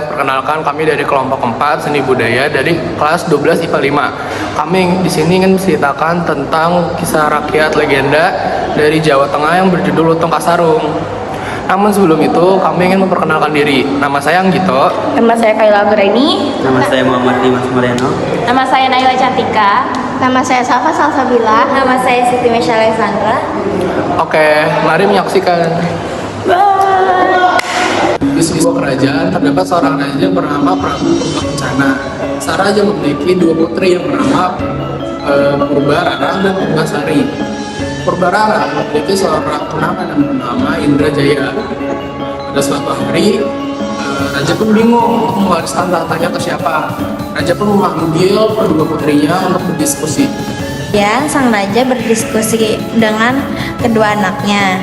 perkenalkan kami dari kelompok 4 Seni Budaya dari kelas 12 IPA 5. Kami di sini ingin menceritakan tentang kisah rakyat legenda dari Jawa Tengah yang berjudul Lutung Kasarung. Namun sebelum itu, kami ingin memperkenalkan diri. Nama saya Anggito. Nama saya Kayla Anggraini. Nama saya Muhammad Dimas Mariano. Nama saya Naila Cantika. Nama saya Safa Salsabila. Nama saya Siti Mesha Alexandra. Oke, mari menyaksikan. Di sebuah kerajaan terdapat seorang raja bernama Prabu Purba-Kencana. Sang raja memiliki dua putri yang bernama Purba-Rarang dan Purba-Sari. Purba-Rarang memiliki seorang ponakan yang bernama Indrajaya. Pada suatu hari, raja pun bingung untuk mewariskan tahtanya ke siapa. Raja pun memanggil kedua putrinya untuk berdiskusi. Kemudian sang raja berdiskusi dengan kedua anaknya.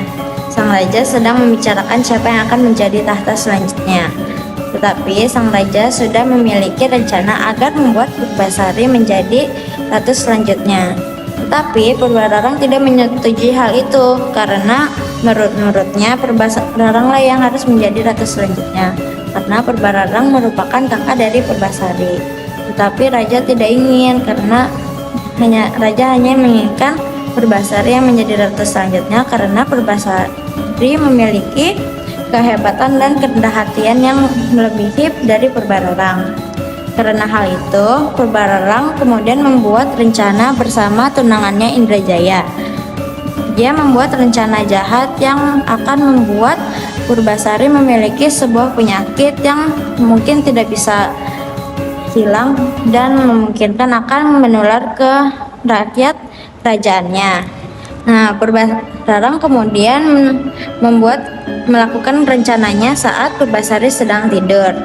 Sang raja sedang membicarakan siapa yang akan menjadi tahta selanjutnya. Tetapi sang raja sudah memiliki rencana agar membuat Purbasari menjadi ratu selanjutnya. Tetapi Purba-Rarang tidak menyetujui hal itu karena menurutnya Purba-Rarang lah yang harus menjadi ratu selanjutnya. Karena Purba-Rarang merupakan kakak dari Purbasari. Tetapi raja tidak ingin karena raja hanya menginginkan Purbasari yang menjadi ratu selanjutnya karena Purbasari memiliki kehebatan dan kerendah hatian yang melebihi dari Purba-Rarang. Karena hal itu, Purba-Rarang kemudian membuat rencana bersama tunangannya Indrajaya. Dia membuat rencana jahat yang akan membuat Purbasari memiliki sebuah penyakit yang mungkin tidak bisa hilang dan memungkinkan akan menular ke rakyat kerajaannya. Nah, Purba-Rarang kemudian melakukan rencananya saat Purbasari sedang tidur.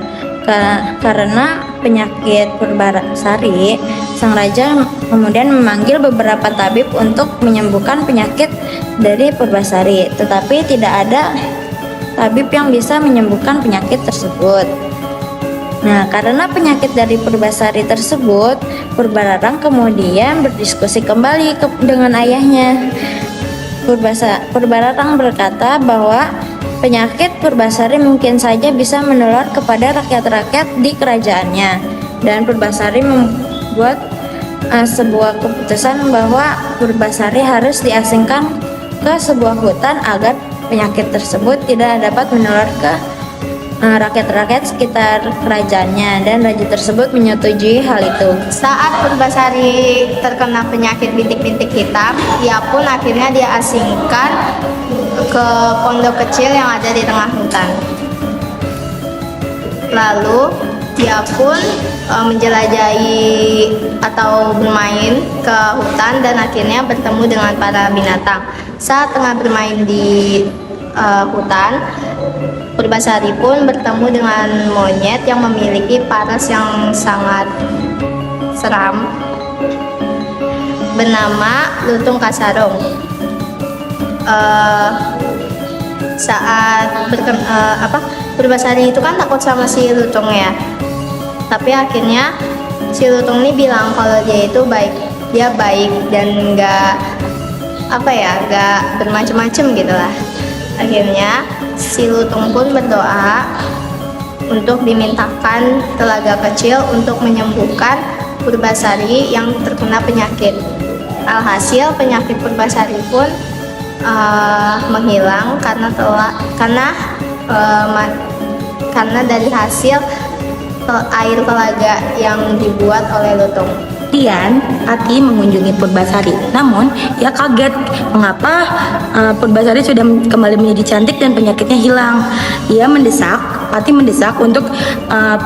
Karena penyakit Purbasari, sang raja kemudian memanggil beberapa tabib untuk menyembuhkan penyakit dari Purbasari, tetapi tidak ada tabib yang bisa menyembuhkan penyakit tersebut. Nah, karena penyakit dari Purbasari tersebut, Purba-Rarang kemudian berdiskusi kembali dengan ayahnya. Purba-Rarang berkata bahwa penyakit Purbasari mungkin saja bisa menular kepada rakyat-rakyat di kerajaannya. Dan Purbasari membuat sebuah keputusan bahwa Purbasari harus diasingkan ke sebuah hutan agar penyakit tersebut tidak dapat menular ke rakyat-rakyat sekitar kerajaannya, dan raja tersebut menyetujui hal itu. Saat Purbasari terkena penyakit bintik-bintik hitam, ia pun akhirnya diasingkan ke pondok kecil yang ada di tengah hutan. Lalu dia pun menjelajahi atau bermain ke hutan dan akhirnya bertemu dengan para binatang. Saat tengah bermain di hutan, Purbasari pun bertemu dengan monyet yang memiliki paras yang sangat seram bernama Lutung Kasarung. Purbasari itu kan takut sama si Lutung ya, tapi akhirnya si Lutung ini bilang kalau dia itu baik dan nggak bermacam-macam gitulah. Akhirnya si Lutung pun berdoa untuk dimintakan telaga kecil untuk menyembuhkan Purbasari yang terkena penyakit. Alhasil penyakit Purbasari pun menghilang karena dari hasil air telaga yang dibuat oleh Lutung. Kemudian Pati mengunjungi Purbasari, namun ia kaget mengapa Purbasari sudah kembali menjadi cantik dan penyakitnya hilang. Pati mendesak untuk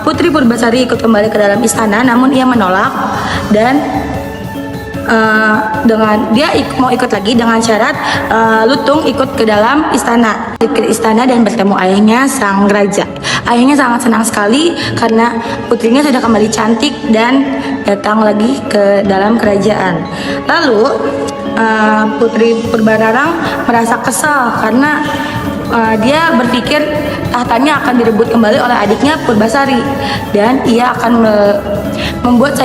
putri Purbasari ikut kembali ke dalam istana, namun ia menolak dan dia mau ikut lagi dengan syarat Lutung ikut ke dalam istana dan bertemu ayahnya sang raja. Ayahnya sangat senang sekali karena putrinya sudah kembali cantik dan datang lagi ke dalam kerajaan. Lalu putri Purba-Rarang merasa kesal karena dia berpikir tahtanya akan direbut kembali oleh adiknya Purbasari, dan ia akan membuat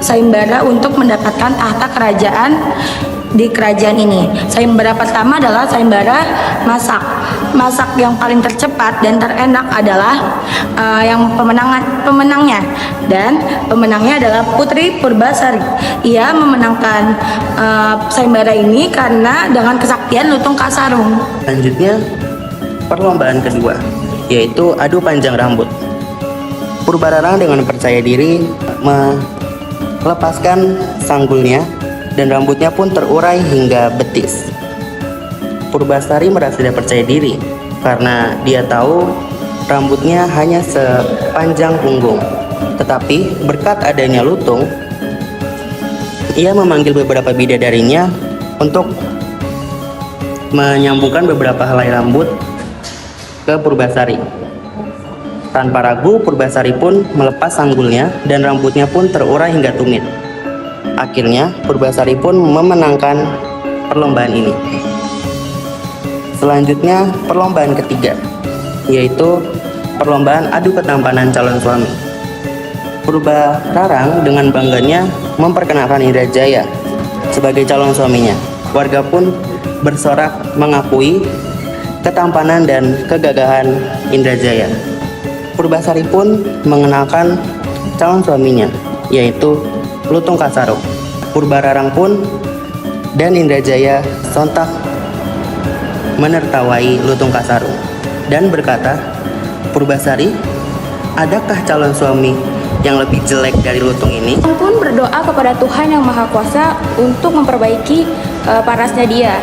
sayembara untuk mendapatkan tahta kerajaan di kerajaan ini. Sayembara pertama adalah sayembara masak. masak yang paling tercepat dan terenak adalah yang pemenangnya, dan pemenangnya adalah Putri Purbasari. Ia memenangkan sayembara ini karena dengan kesaktian lutung kasarung. Selanjutnya, perlombaan kedua, yaitu adu panjang rambut. Purbararang dengan percaya diri melepaskan sanggulnya dan rambutnya pun terurai hingga betis. Purbasari merasa tidak percaya diri karena dia tahu rambutnya hanya sepanjang punggung. Tetapi berkat adanya lutung, ia memanggil beberapa bidadarinya untuk menyambungkan beberapa helai rambut ke Purbasari. Tanpa ragu, Purbasari pun melepas sanggulnya dan rambutnya pun terurai hingga tumit. Akhirnya, Purbasari pun memenangkan perlombaan ini. Selanjutnya, perlombaan ketiga, yaitu perlombaan adu ketampanan calon suami. Purbararang dengan bangganya memperkenalkan Indrajaya sebagai calon suaminya. Warga pun bersorak mengakui ketampanan dan kegagahan Indrajaya. Purbasari pun mengenalkan calon suaminya, yaitu Lutung Kasarung. Purbararang pun dan Indrajaya sontak menertawai Lutung Kasarung dan berkata, "Purbasari, adakah calon suami yang lebih jelek dari Lutung ini?" Lutung pun berdoa kepada Tuhan Yang Maha Kuasa untuk memperbaiki parasnya dia.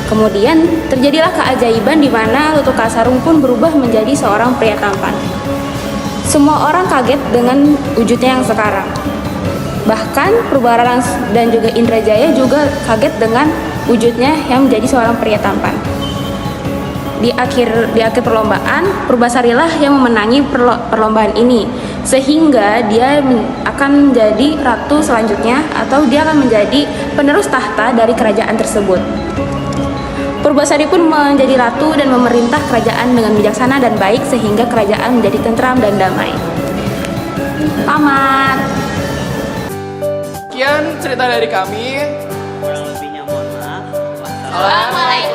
Kemudian terjadilah keajaiban di mana Lutung Kasarung pun berubah menjadi seorang pria tampan. Semua orang kaget dengan wujudnya yang sekarang. Bahkan Purbararang dan juga Indrajaya juga kaget dengan wujudnya yang menjadi seorang pria tampan. Di akhir perlombaan, Purbasarilah yang memenangi perlombaan ini, sehingga dia akan menjadi ratu selanjutnya, atau dia akan menjadi penerus tahta dari kerajaan tersebut. Purbasari pun menjadi ratu dan memerintah kerajaan dengan bijaksana dan baik, sehingga kerajaan menjadi tentram dan damai. Tamat. Sekian cerita dari kami. Kurang lebihnya mohon maaf. Assalamualaikum.